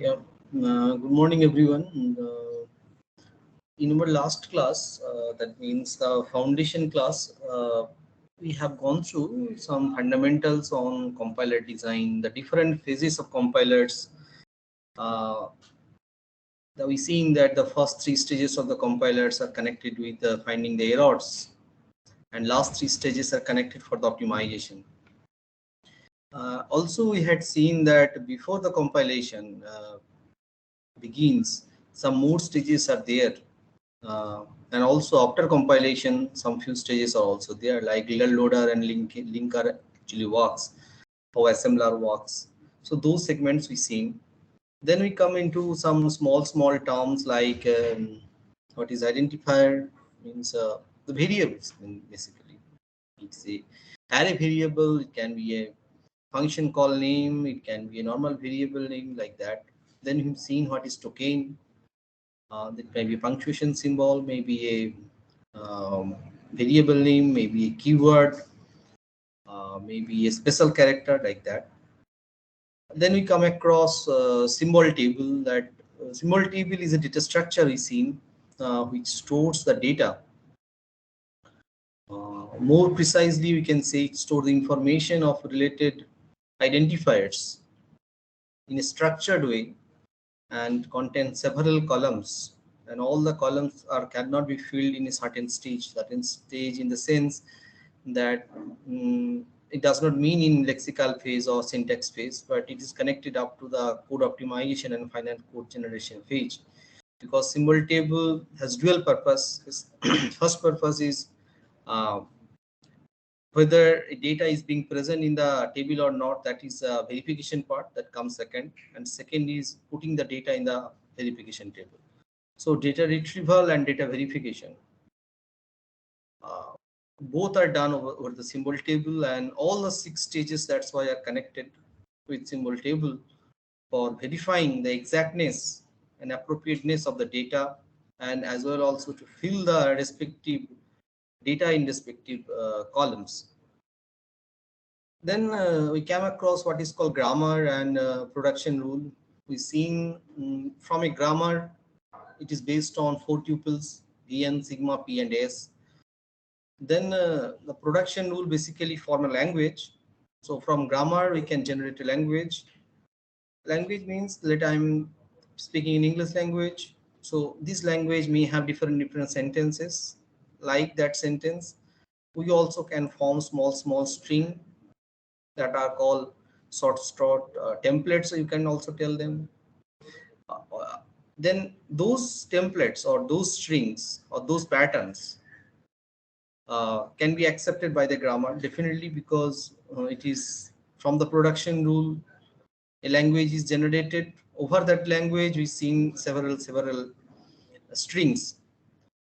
Yeah, good morning, everyone. In our last class, that means the foundation class, we have gone through some fundamentals on compiler design, the different phases of compilers. Uh, that we seen that the first three stages of the compilers are connected with finding the errors, and last three stages are connected for the optimization. Also, we had seen that before the compilation begins, some more stages are there. And also after compilation, some few stages are also there, like loader and linker actually works, how assembler works. So those segments we seen. Then we come into some small terms like what is identifier, means the variables. Basically, it's a array variable. It can be a function call name. It can be a normal variable name, like that. Then we've seen what is token. That may be a punctuation symbol, maybe a variable name, maybe a keyword, maybe a special character, like that. Then we come across symbol table. That symbol table is a data structure we seen, which stores the data. More precisely, we can say it stores the information of related identifiers in a structured way and contains several columns, and all the columns are cannot be filled in a certain stage in the sense that it does not mean in lexical phase or syntax phase, but it is connected up to the code optimization and final code generation phase, because symbol table has dual purpose. Its first purpose is uh, whether data is being present in the table or not. That is a verification part that comes second, and second is putting the data in the verification table. So data retrieval and data verification, uh, both are done over the symbol table, and all the 6 stages, that's why, are connected with symbol table for verifying the exactness and appropriateness of the data, and as well also to fill the respective data in respective columns. Then we came across what is called grammar and production rule. We've seen from a grammar, it is based on 4 tuples, n, sigma, p, and s. Then the production rule basically form a language. So from grammar, we can generate a language. Language means that I'm speaking in English language. So this language may have different sentences. Like that sentence, we also can form small string that are called short templates. So you can also tell them. Then those templates or those strings or those patterns can be accepted by the grammar, definitely, because it is from the production rule. A language is generated. Over that language, we've seen several strings.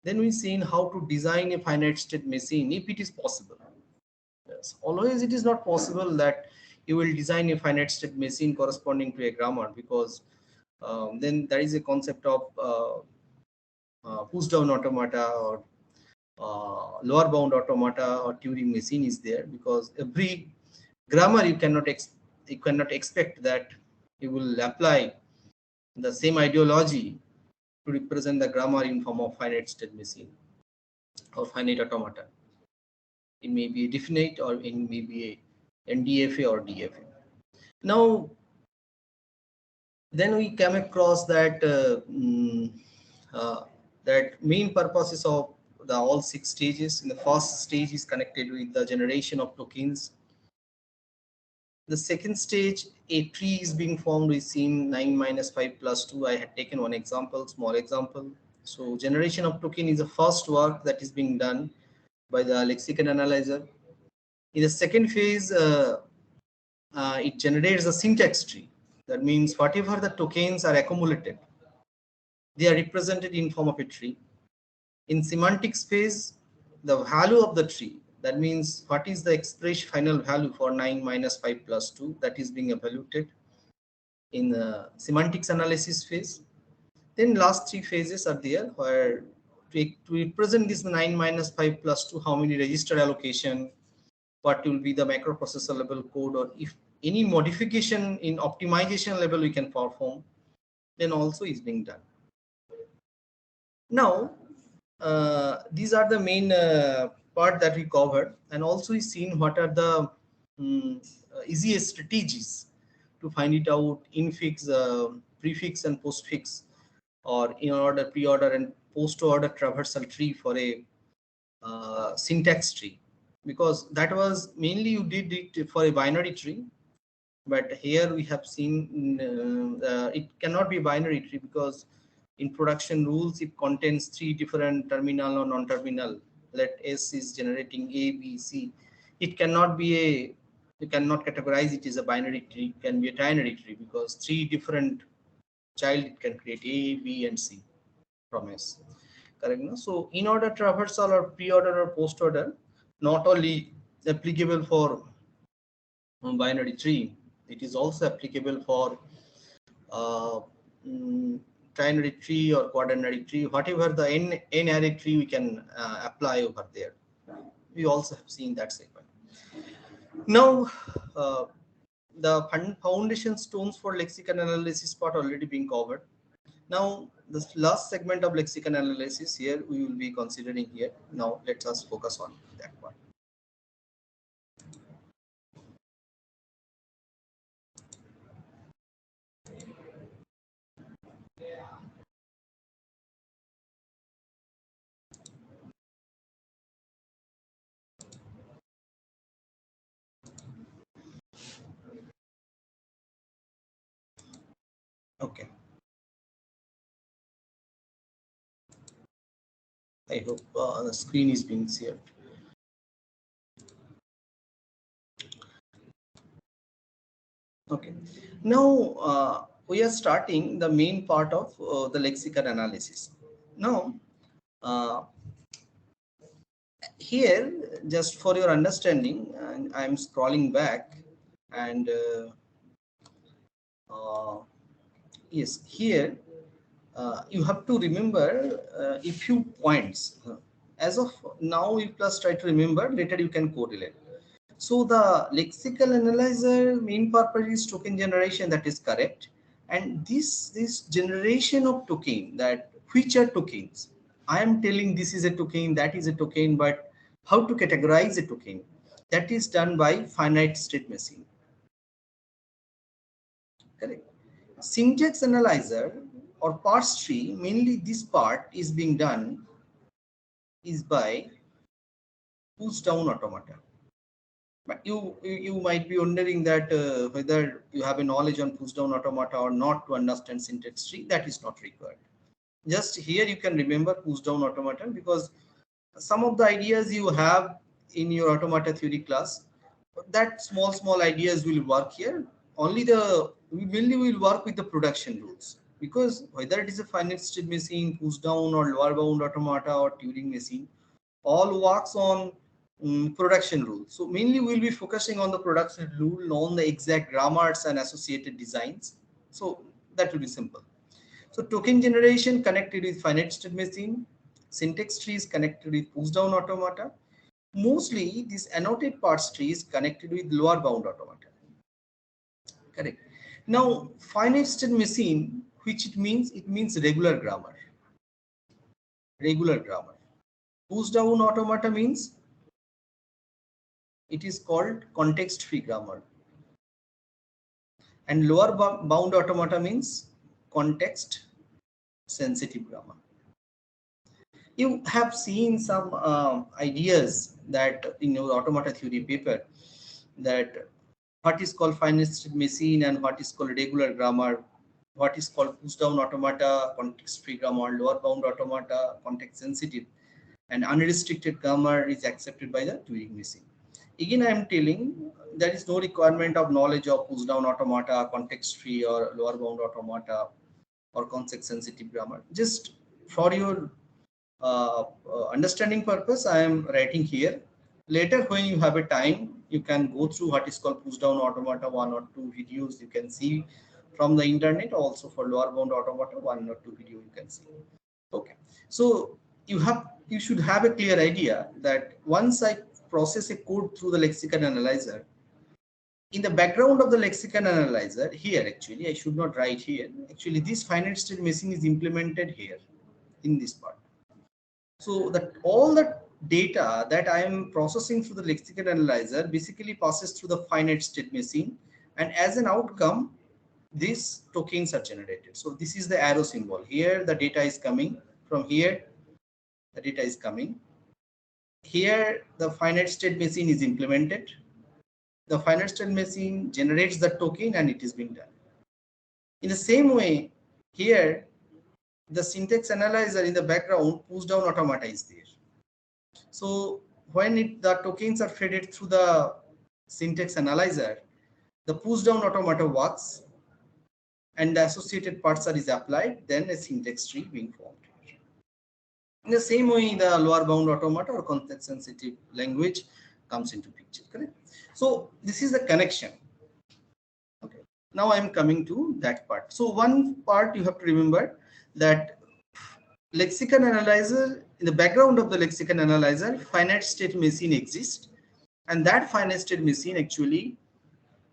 Then we've seen how to design a finite state machine if it is possible. Yes, always it is not possible that you will design a finite state machine corresponding to a grammar, because then there is a concept of push down automata or lower bound automata or Turing machine is there, because every grammar you cannot expect that you will apply the same ideology to represent the grammar in form of finite state machine or finite automata. It may be a definite or it may be a NDFA or DFA. Now, then we came across that that main purposes of the all 6 stages. In the first stage is connected with the generation of tokens. The second stage, a tree is being formed. We seen 9 minus 5 plus 2. I had taken one example, small example. So generation of token is the first work that is being done by the lexical analyzer. In the second phase, it generates a syntax tree. That means whatever the tokens are accumulated, they are represented in form of a tree. In semantics phase, the value of the tree, that means what is the express final value for 9 minus 5 plus 2, that is being evaluated in the semantics analysis phase. Then last 3 phases are there, where to represent this 9 minus 5 plus 2, how many register allocation, what will be the microprocessor level code, or if any modification in optimization level we can perform. then also is being done. Now, these are the main part that we covered, and also we seen what are the easiest strategies to find it out: infix, prefix, and postfix, or in order, pre-order, and post-order traversal tree for a syntax tree, because that was mainly you did it for a binary tree. But here we have seen it cannot be a binary tree, because in production rules it contains three different terminal or non-terminal. Let S is generating A, B, C. It cannot be a, you cannot categorize it as a binary tree. It can be a ternary tree, because three different child it can create, A, B, and C from S. Correct, no? So in order traversal or pre-order or post-order not only applicable for binary tree, it is also applicable for uh, mm, trinary tree or quaternary tree, whatever the n array tree we can apply over there. We also have seen that segment. Now, uh, the foundation stones for lexical analysis part already being covered. Now, the last segment of lexical analysis here we will be considering here. Now, let us focus on that part. Okay. I hope the screen is being shared. Okay. Now we are starting the main part of the lexical analysis. Now, uh, here, just for your understanding, and I'm scrolling back, and yes, here you have to remember a few points. As of now, you plus try to remember. Later, you can correlate. So the lexical analyzer main purpose is token generation, that is correct. And this generation of token, that which are tokens, I am telling this is a token, that is a token, but how to categorize a token, that is done by finite state machine. Correct. Syntax analyzer or parse tree, mainly this part is being done is by push down automata. But you might be wondering that whether you have a knowledge on push down automata or not to understand syntax tree. That is not required. Just here you can remember push down automata, because some of the ideas you have in your automata theory class, that small ideas will work here. Only we mainly will work with the production rules, because whether it is a finite state machine, push down or lower bound automata or Turing machine, all works on production rules. So mainly we'll be focusing on the production rule, on the exact grammars and associated designs. So that will be simple. So token generation connected with finite state machine, syntax tree is connected with push down automata. Mostly this annotated parts tree is connected with lower bound automata. Correct. Now finite state machine, which it means regular grammar. Regular grammar. Push down automata means it is called context free grammar. And lower bound automata means context sensitive grammar. You have seen some ideas that in your automata theory paper, that what is called finite state machine and what is called regular grammar, what is called push down automata, context free grammar, lower bound automata, context sensitive, and unrestricted grammar is accepted by the Turing machine. Again, I am telling there is no requirement of knowledge of push down automata, context free or lower bound automata or context sensitive grammar. Just for your understanding purpose, I am writing here. Later, when you have a time, you can go through what is called push down automata, one or two videos you can see from the internet. Also for lower bound automata, one or two video you can see. Okay, so you should have a clear idea that once I process a code through the lexical analyzer, In the background of the lexicon analyzer, here actually, I should not write here. Actually, this finite state machine is implemented here in this part. So that all the data that I am processing through the lexicon analyzer basically passes through the finite state machine, and as an outcome, these tokens are generated. So this is the arrow symbol. Here the data is coming from here. The data is coming. Here the finite state machine is implemented. The finite state machine generates the token and it is being done. In the same way, here the syntax analyzer in the background push down automata is there. So when the tokens are fed through the syntax analyzer, the push down automata works and the associated parsor is applied, then a syntax tree being formed. In the same way, the lower bound automata or context sensitive language comes into picture, correct? So this is the connection. Okay. Now I am coming to that part. So one part you have to remember that lexicon analyzer, in the background of the lexicon analyzer, finite state machine exists, and that finite state machine actually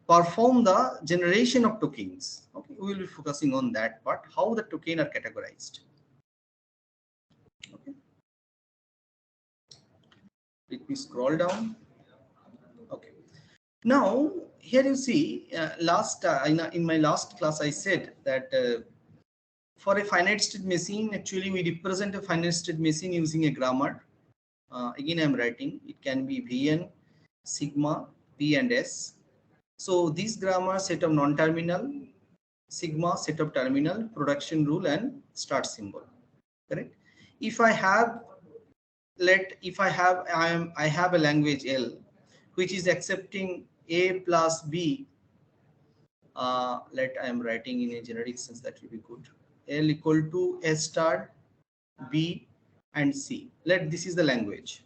perform the generation of tokens. Okay, we will be focusing on that part, how the token are categorized. Okay. Let me scroll down. Okay. Now here you see, in my last class I said that for a finite state machine, actually we represent a finite state machine using a grammar. Again, I am writing. It can be Vn, sigma, p, and s. So this grammar set of non-terminal, sigma set of terminal, production rule, and start symbol. Correct. If I have I have a language L which is accepting a plus b. I am writing in a generic sense, that will be good. L equal to a star, b, and c. This is the language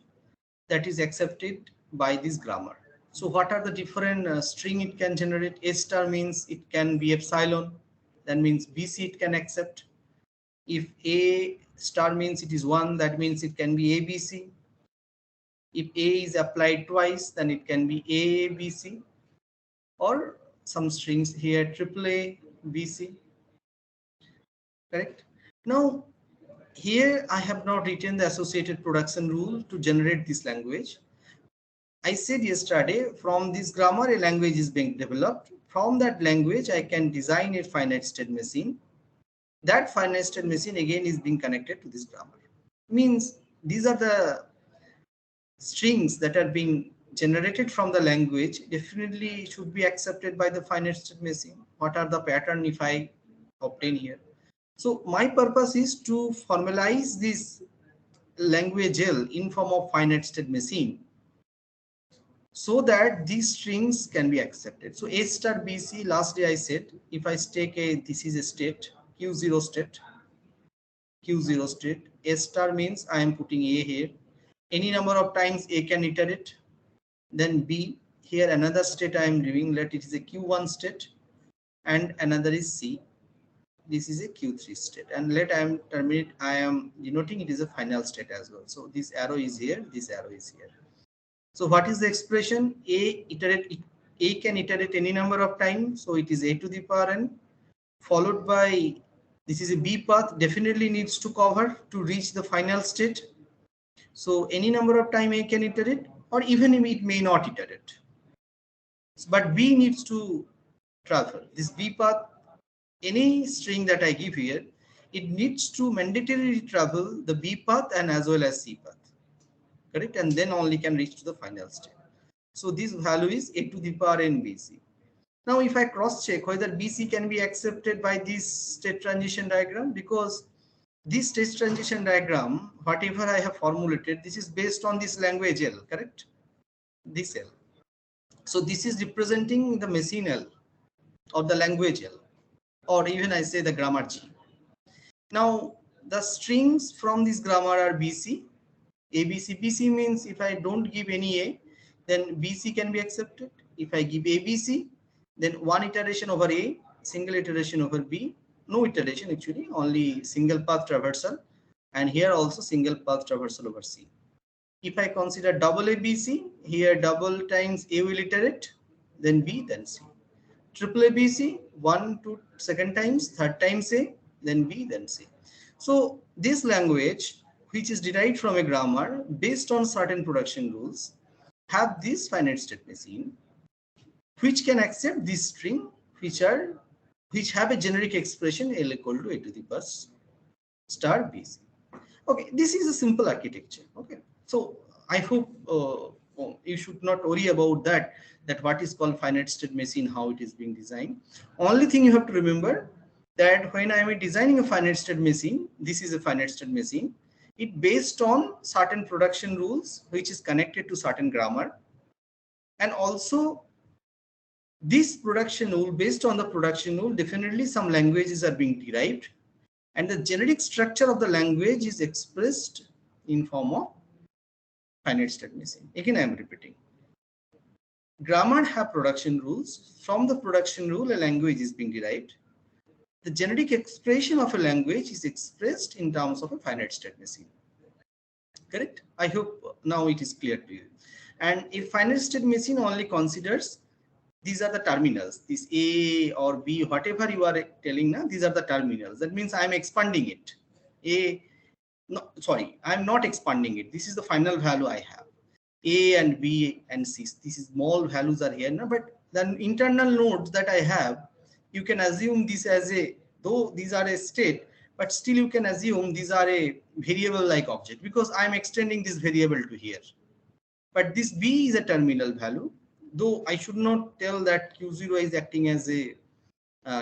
that is accepted by this grammar. So what are the different string it can generate? A star means it can be epsilon. That means BC it can accept. If A star means it is 1, that means it can be ABC. If A is applied twice, then it can be AABC, or some strings here AAA BC. Correct. Now here I have not written the associated production rule to generate this language. I said yesterday, from this grammar a language is being developed. From that language I can design a finite state machine. That finite state machine again is being connected to this grammar. Means these are the strings that are being generated from the language, definitely should be accepted by the finite state machine. What are the pattern if I obtain here? So my purpose is to formalize this language L in form of finite state machine, so that these strings can be accepted. So A star BC, last day I said, if I take this is a state, Q0 state, Q0 state, A star means I am putting A here. Any number of times A can iterate. Then B, here another state I am doing, let it is a Q1 state, and another is C. This is a Q3 state, and let I am terminate, I am denoting it is a final state as well. So this arrow is here, this arrow is here. So what is the expression? A can iterate any number of times, so it is a to the power n, followed by, this is a B path, definitely needs to cover to reach the final state. So any number of time A can iterate, or even if it may not iterate, but B needs to travel. This B path, any string that I give here, it needs to mandatorily travel the B path and as well as C path. Correct, and then only can reach to the final state. So this value is a to the power n BC. Now if I cross check whether BC can be accepted by this state transition diagram, because this state transition diagram, whatever I have formulated, this is based on this language L, correct? This L. So this is representing the machine L or the language L, or even I say the grammar G. Now the strings from this grammar are BC, ABC. BC means if I don't give any A, then BC can be accepted. If I give ABC, then one iteration over A, single iteration over B, no iteration actually, only single path traversal, and here also single path traversal over C. If I consider double ABC, here double times A will iterate, then B, then C. Triple ABC, 1 to second times, third times A, then B, then C. So this language, which is derived from a grammar based on certain production rules, have this finite state machine, which can accept this string, which have a generic expression L equal to A to the power star BC. Okay, this is a simple architecture. Okay, so I hope you should not worry about that what is called finite state machine, how it is being designed. Only thing you have to remember that when I am designing a finite state machine, this is a finite state machine. It based on certain production rules, which is connected to certain grammar, and also this production rule, based on the production rule, definitely some languages are being derived, and the generic structure of the language is expressed in form of finite state machine. Again, I am repeating. Grammar have production rules. From the production rule, a language is being derived. The generic expression of a language is expressed in terms of a finite state machine. Correct? I hope now it is clear to you. And a finite state machine only considers these are the terminals, this A or B, whatever you are telling now, these are the terminals. That means I am expanding it. No, sorry, I am not expanding it. This is the final value I have. A and B and C. These small values are here now, but the internal nodes that I have, you can assume this as a, though these are a state, but still you can assume these are a variable like object because I am extending this variable to here. But this B is a terminal value, though I should not tell that Q0 is acting as a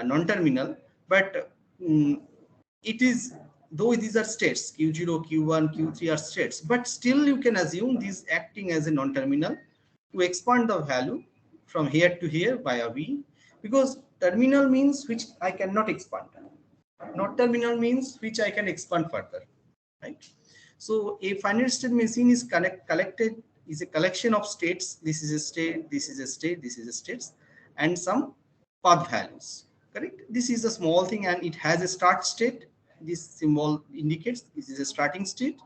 non-terminal, but it is, though these are states, Q0, Q1, Q3 are states, but still you can assume these acting as a non-terminal to expand the value from here to here via V, because terminal means which I cannot expand. Not terminal means which I can expand further, right? So a finite state machine is collected, is a collection of states. This is a state, this is a state, this is a states, and some path values. Correct? This is a small thing, and it has a start state. This symbol indicates this is a starting state,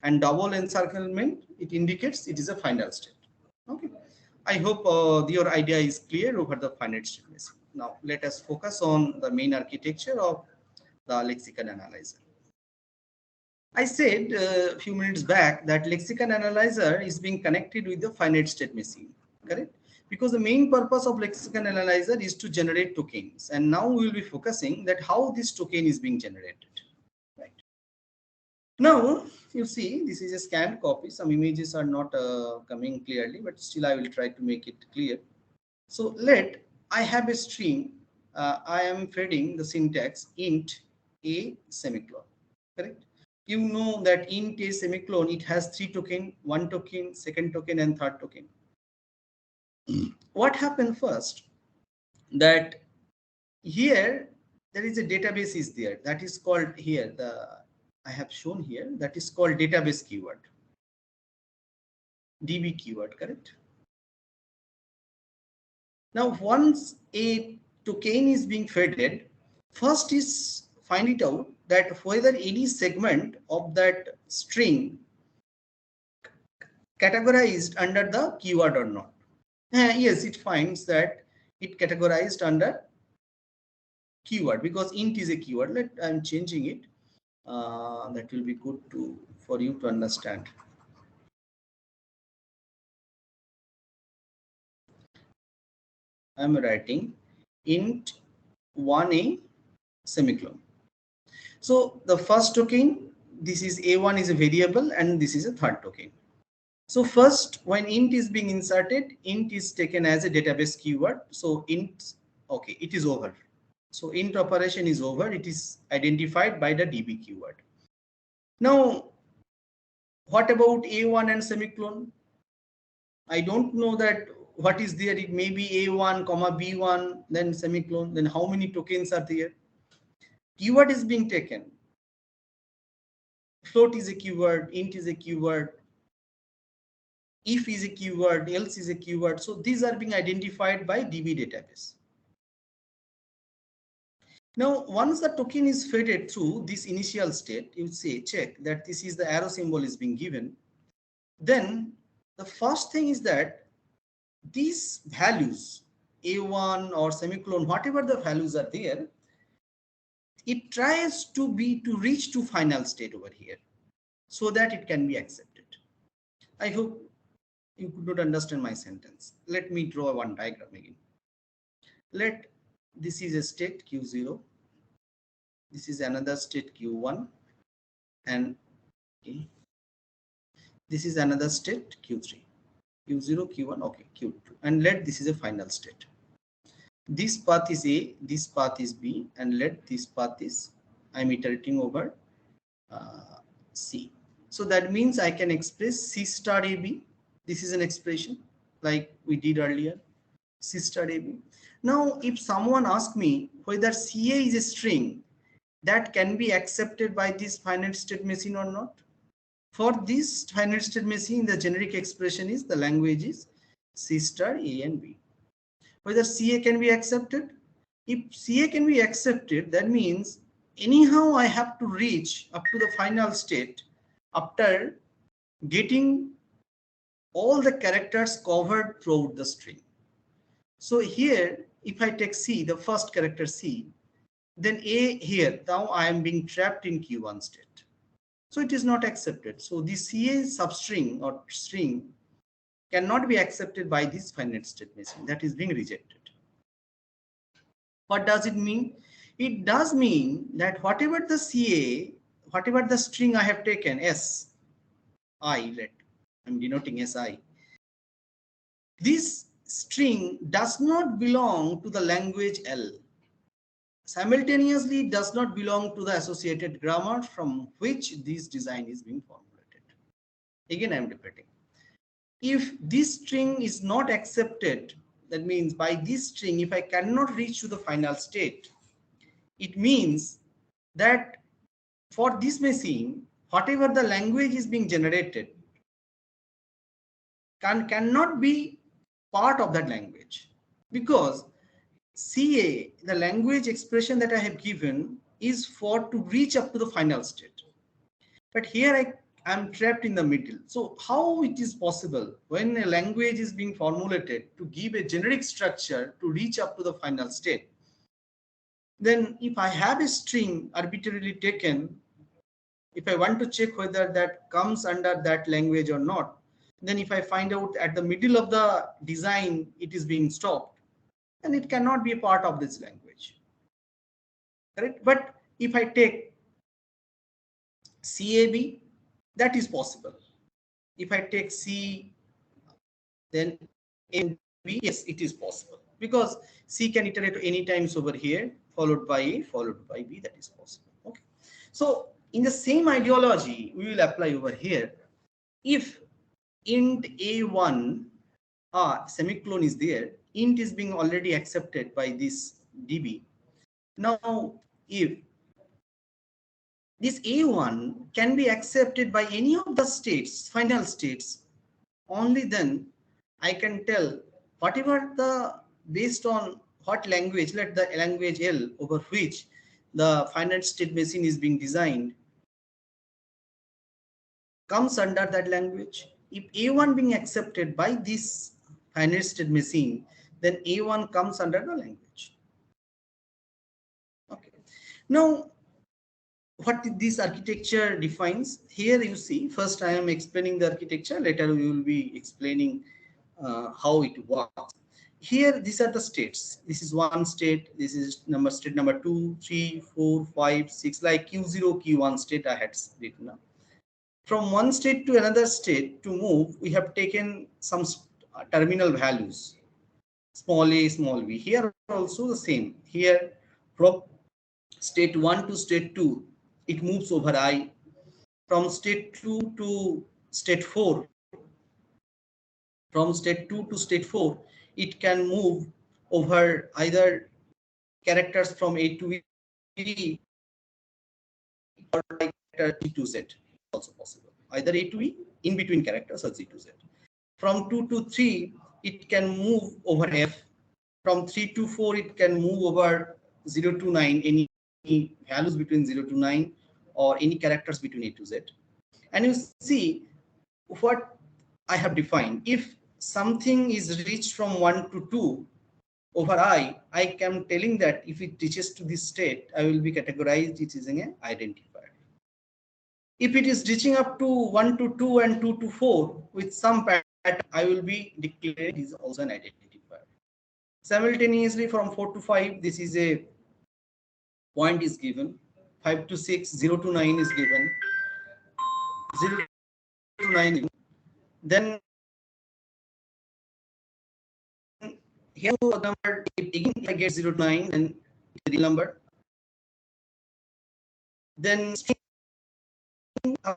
and double encirclement, it indicates it is a final state. Okay. I hope your idea is clear over the finite state machine. Now let us focus on the main architecture of the lexical analyzer. I said a few minutes back that lexical analyzer is being connected with the finite state machine, correct? Because the main purpose of lexical analyzer is to generate tokens, and now we will be focusing that how this token is being generated. Right. Now you see this is a scanned copy. Some images are not coming clearly, but still I will try to make it clear. So let I have a string. I am feeding the syntax int a semicolon, correct? You know that int a semicolon, it has 3 tokens, 1 token, second token, and third token. What happened first? That here there is a database is there that is called here, I have shown here, that is called database keyword, DB keyword, correct? Now once a token is being fed, first is find it out that whether any segment of that string categorized under the keyword or not. Yes, it finds that it categorized under keyword because int is a keyword. I'm changing it. That will be good for you to understand. I'm writing int 1a semicolon. So the first token, this is a1 is a variable and this is a third token. So first, when int is being inserted, int is taken as a database keyword. So int, okay, it is over. So int operation is over. It is identified by the DB keyword. Now, what about a1 and semicolon? I don't know that what is there. It may be a1 comma b1 then semicolon. Then how many tokens are there? Keyword is being taken. Float is a keyword. Int is a keyword. If is a keyword, else is a keyword. So these are being identified by DB database. Now, once the token is fed through this initial state, you say check that this is the arrow symbol is being given. Then the first thing is that these values A1 or semicolon, whatever the values are there, it tries to reach to final state over here so that it can be accepted. I hope you could not understand my sentence. Let me draw one diagram again. Let this is a state Q0, this is another state Q1, and okay, this is another state Q3, Q0, Q1, okay, Q2, and let this is a final state. This path is A, this path is B, and let this path is, I'm iterating over C. So that means I can express C star AB. This is an expression like we did earlier, C star AB. Now, if someone asks me whether CA is a string that can be accepted by this finite state machine or not, for this finite state machine, the generic expression is the language is C star A and B. Whether CA can be accepted? If CA can be accepted, that means anyhow I have to reach up to the final state after getting all the characters covered throughout the string. So here, if I take C, the first character C, then A here, now I am being trapped in Q1 state. So it is not accepted. So the CA substring or string cannot be accepted by this finite state machine. That is being rejected. What does it mean? It does mean that whatever the CA, whatever the string I have taken, S, I, I'm denoting SI, this string does not belong to the language L. Simultaneously, it does not belong to the associated grammar from which this design is being formulated. Again, I am repeating. If this string is not accepted, that means by this string, if I cannot reach to the final state, it means that for this machine, whatever the language is being generated cannot be part of that language, because CA, the language expression that I have given, is for to reach up to the final state. But here I am trapped in the middle. So how it is possible when a language is being formulated to give a generic structure to reach up to the final state? Then if I have a string arbitrarily taken, if I want to check whether that comes under that language or not, then if I find out at the middle of the design it is being stopped, then it cannot be a part of this language. Correct? But if I take CAB, that is possible. If I take C, then A, B, yes, it is possible, because C can iterate any times over here, followed by A, followed by B, that is possible. Okay. So in the same ideology, we will apply over here. If int A1 semicolon is there, int is being already accepted by this DB. Now, if this A1 can be accepted by any of the states, final states, only then I can tell whatever the, based on what language, let the language L over which the finite state machine is being designed comes under that language. If A1 being accepted by this finite state machine, then A1 comes under the language. Okay. Now, what this architecture defines, here you see, first I am explaining the architecture, later we will be explaining how it works. Here, these are the states. This is one state, this is state number 2, 3, 4, 5, 6, like Q0, Q1 state I had written up. From one state to another state to move, we have taken some terminal values, small a, small b. Here also the same. Here, from state 1 to state 2, it moves over I. From state 2 to state 4, from state 2 to state 4, it can move over either characters from A to E or character G to Z, also possible. Either A to E, in between characters, or Z to Z. From 2 to 3, it can move over F. From 3 to 4, it can move over 0 to 9, any values between 0 to 9, or any characters between A to Z. And you see what I have defined. If something is reached from 1 to 2 over I am telling that if it reaches to this state, I will be categorized it using an identifier. If it is reaching up to 1 to 2 and 2 to 4 with some pattern, I will be declaring it is also an identifier. Simultaneously from 4 to 5, this is a point is given. 5 to 6, 0 to 9 is given. 0 to 9 is given. Then here the number, again if I get 0 to 9 and the real number, then up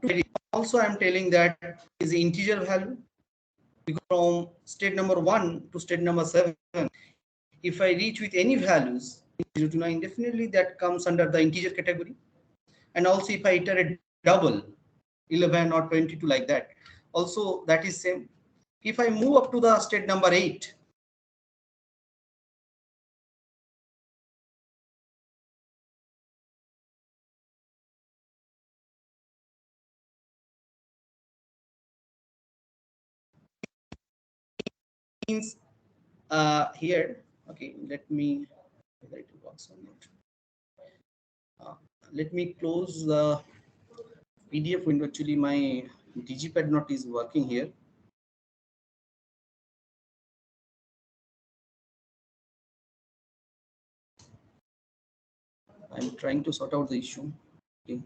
to also I am telling that is the integer value. Because from state number 1 to state number 7, if I reach with any values 0 to 9, definitely that comes under the integer category. And also if I iterate double 11 or 22 like that, also that is same. If I move up to the state number 8, means here, okay, let me whether it works or not. Let me close the PDF window. Actually, my digipad not is working here. I'm trying to sort out the issue. Okay.